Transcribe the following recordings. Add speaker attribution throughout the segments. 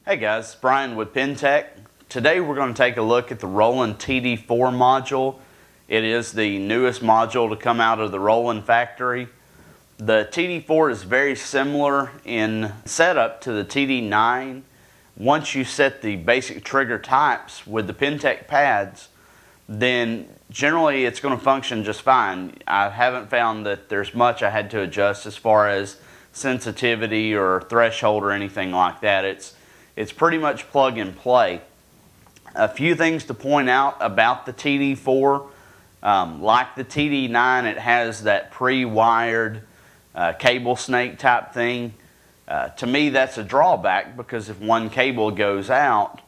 Speaker 1: Hey guys, it's Brian with Pintech. Today we're going to take a look at the Roland TD4 module. It is the newest module to come out of the Roland factory. The TD4 is very similar in setup to the TD9. Once you set the basic trigger types with the Pintech pads, then generally it's going to function just fine. I haven't found that there's much I had to adjust as far as sensitivity or threshold or anything like that. It's pretty much plug and play. A few things to point out about the TD4. Like the TD9, it has that pre-wired cable snake type thing. To me, that's a drawback because if one cable goes out,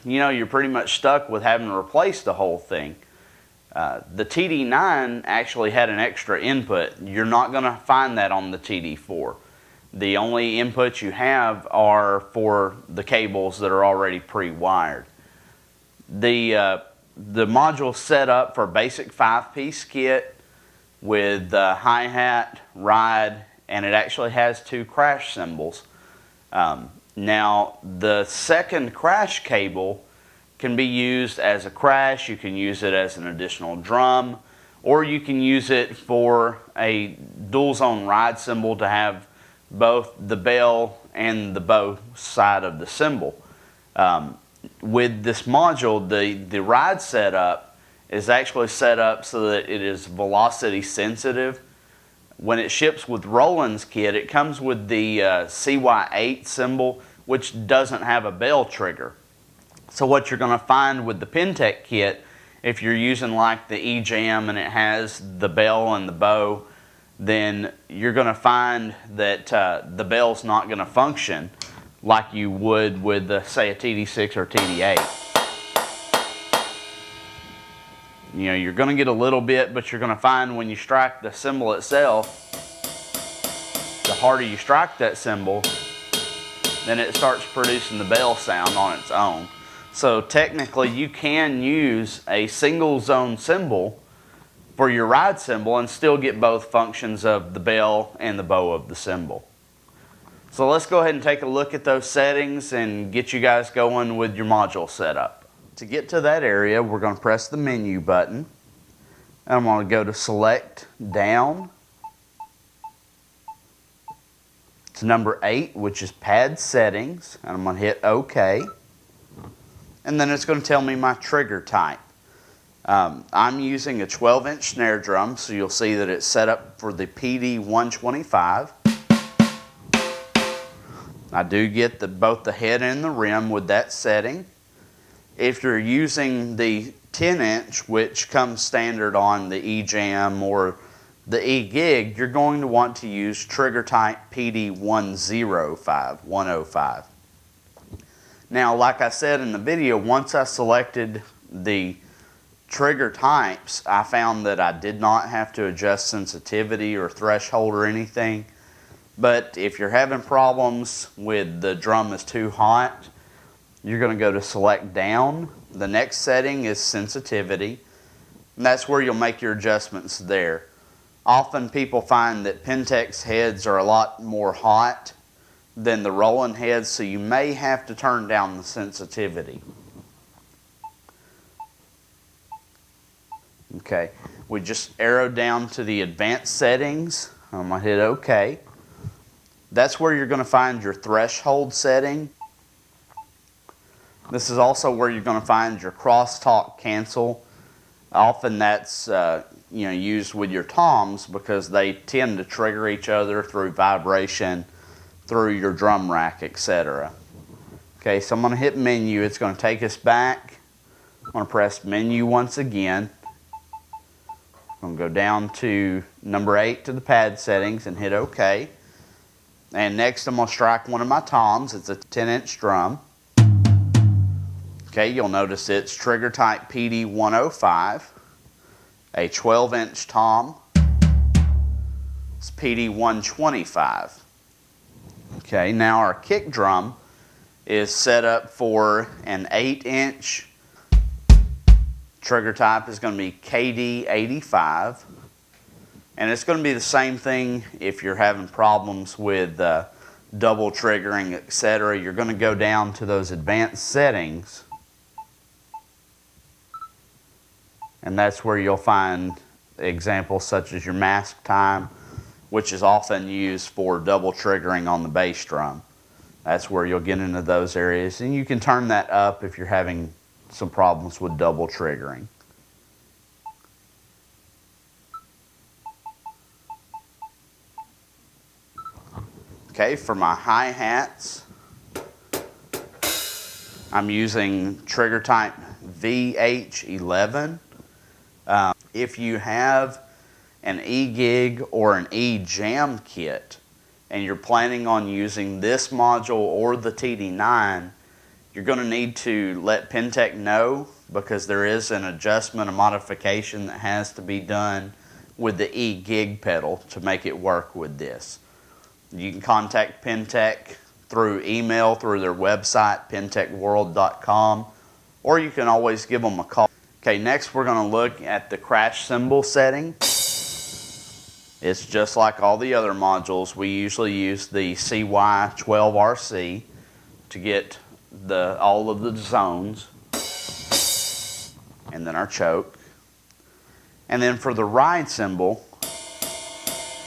Speaker 1: you're pretty much stuck with having to replace the whole thing. The TD9 actually had an extra input. You're not going to find that on the TD4. The only inputs you have are for the cables that are already pre-wired. The module's set up for a basic 5-piece kit with hi-hat, ride, and it actually has 2 crash cymbals. Now, the second crash cable can be used as a crash. You can use it as an additional drum, or you can use it for a dual zone ride cymbal to have both the bell and the bow side of the cymbal. With this module, the ride setup is actually set up so that it is velocity sensitive. When it ships with Roland's kit, it comes with the r.e.t cymbal, which doesn't have a bell trigger. So what you're going to find with the Pintech kit, if you're using like the E-Jam and it has the bell and the bow, then you're going to find that the bell's not going to function like you would with, say, a TD6 or TD8. You're going to get a little bit, but you're going to find when you strike the cymbal itself, the harder you strike that cymbal, then it starts producing the bell sound on its own. So technically you can use a single zone cymbal for your ride cymbal and still get both functions of the bell and the bow of the cymbal. So let's go ahead and take a look at those settings and get you guys going with your module setup. To get to that area, we're going to press the menu button. And I'm going to go to select down to number 8, which is pad settings, and I'm going to hit OK. And then it's going to tell me my trigger type. I'm using a 12-inch snare drum, so you'll see that it's set up for the PD125. I do get both the head and the rim with that setting. If you're using the 10-inch, which comes standard on the E-Jam or the E-Gig, you're going to want to use trigger type PD105. Now, like I said in the video, once I selected the trigger types, I found that I did not have to adjust sensitivity or threshold or anything. But if you're having problems with the drum is too hot, you're going to go to select down. The next setting is sensitivity, and that's where you'll make your adjustments there. Often people find that Pintech's heads are a lot more hot than the Roland heads, so you may have to turn down the sensitivity. Okay, we just arrowed down to the advanced settings. I'm going to hit OK. That's where you're going to find your threshold setting. This is also where you're going to find your crosstalk cancel. Often that's used with your toms because they tend to trigger each other through vibration, through your drum rack, etc. Okay, so I'm going to hit menu. It's going to take us back. I'm going to press menu once again. I'm going to go down to number 8 to the pad settings and hit OK. And next I'm going to strike one of my toms. It's a 10-inch drum. Okay, you'll notice it's trigger type PD105. A 12-inch tom. It's PD125. Okay, now our kick drum is set up for an 8-inch. Trigger type is going to be KD85. And it's going to be the same thing if you're having problems with double triggering, etc., you're going to go down to those advanced settings, and that's where you'll find examples such as your mask time, which is often used for double triggering on the bass drum. That's where you'll get into those areas, and you can turn that up if you're having some problems with double triggering. Okay, for my hi-hats, I'm using trigger type VH11. If you have an E-Gig or an E-Jam kit and you're planning on using this module or the TD9, you're going to need to let Pintech know, because there is an adjustment, a modification that has to be done with the E-Gig pedal to make it work with this. You can contact Pintech through email, through their website, pintechworld.com, or you can always give them a call. Okay, next we're going to look at the crash cymbal setting. It's just like all the other modules. We usually use the CY12RC to get all of the zones, and then our choke. And then for the ride cymbal,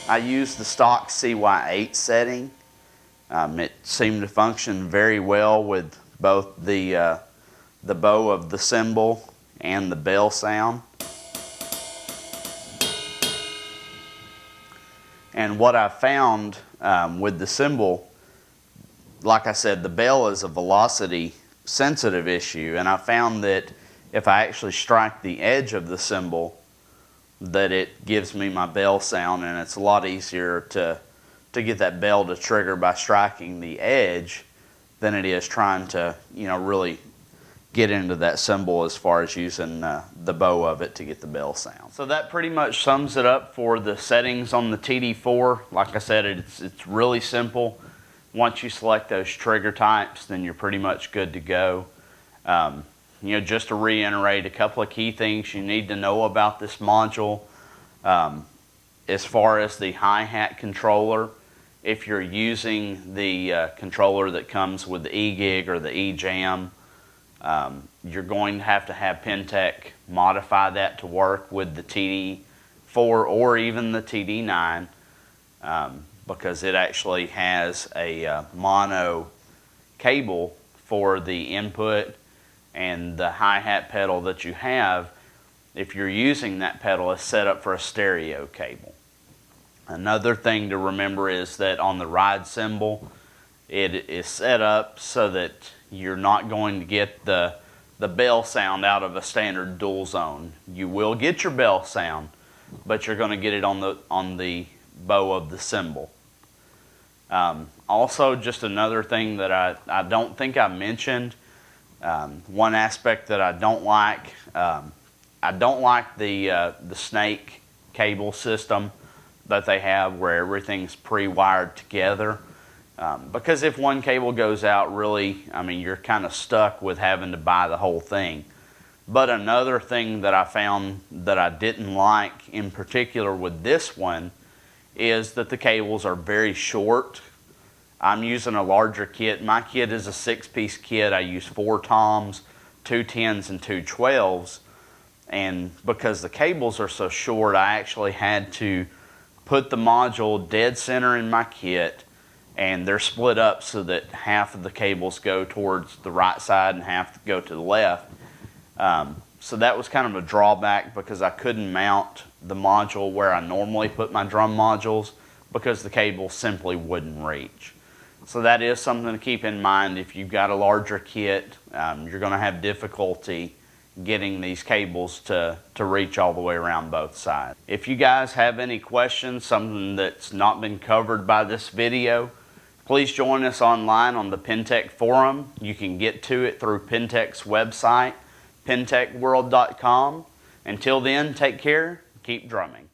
Speaker 1: I use the stock CY8 setting. It seemed to function very well with both the bow of the cymbal and the bell sound. And what I found with the cymbal, like I said, the bell is a velocity sensitive issue, and I found that if I actually strike the edge of the cymbal, that it gives me my bell sound, and it's a lot easier to get that bell to trigger by striking the edge than it is trying to, really get into that cymbal as far as using the bow of it to get the bell sound. So that pretty much sums it up for the settings on the TD4. Like I said, it's really simple. Once you select those trigger types, then you're pretty much good to go. Just to reiterate a couple of key things you need to know about this module. As far as the hi-hat controller, if you're using the controller that comes with the E-Gig or the E-Jam, you're going to have Pintech modify that to work with the TD4 or even the TD9, because it actually has a mono cable for the input, and the hi-hat pedal that you have, if you're using that pedal, is set up for a stereo cable. Another thing to remember is that on the ride cymbal, it is set up so that you're not going to get the bell sound out of a standard dual zone. You will get your bell sound, but you're going to get it on the bow of the cymbal. Also, just another thing that I don't think I mentioned, one aspect that I don't like the snake cable system that they have, where everything's pre-wired together. Because if one cable goes out, really, you're kind of stuck with having to buy the whole thing. But another thing that I found that I didn't like in particular with this one is that the cables are very short. I'm using a larger kit. My kit is a 6-piece kit. I use 4 toms, 2 10s, and 2 12s. And because the cables are so short, I actually had to put the module dead center in my kit, and they're split up so that half of the cables go towards the right side and half go to the left. So that was kind of a drawback, because I couldn't mount the module where I normally put my drum modules, because the cable simply wouldn't reach. So that is something to keep in mind. If you've got a larger kit, you're going to have difficulty getting these cables to reach all the way around both sides. If you guys have any questions, something that's not been covered by this video, please join us online on the Pintech forum. You can get to it through Pintech's website, pintechworld.com. Until then, take care, keep drumming.